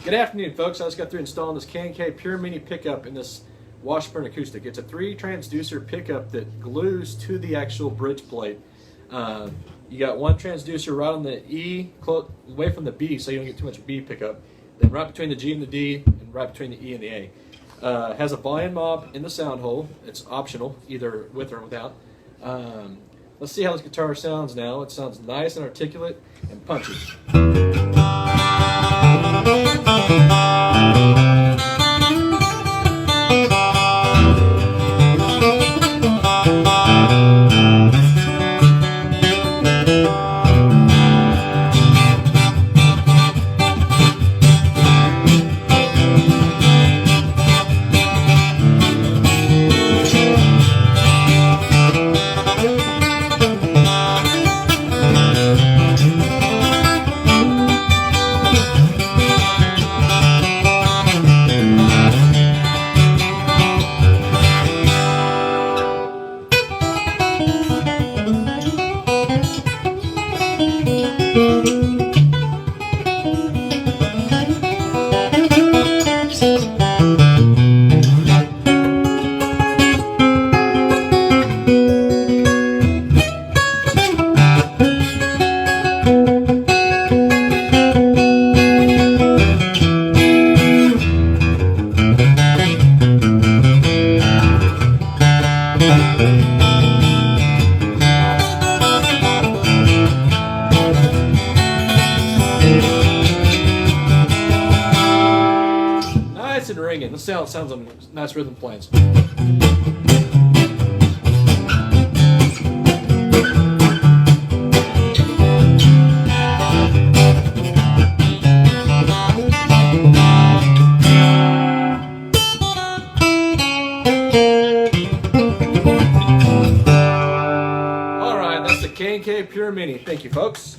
Good afternoon, folks. I just got through installing this K&K Pure Mini pickup in this Washburn acoustic. It's a 3-transducer pickup that glues to the actual bridge plate. You got one transducer right on the E, away from the B, so you don't get too much B pickup. Then right between the G and the D, and right between the E and the A. Has a volume knob in the sound hole. It's optional, either with or without. Let's see how this guitar sounds now. It sounds nice and articulate and punchy. Nice and ringing. Let's see how it sounds on nice rhythm planes. Alright, that's the K&K Pure Mini. Thank you, folks.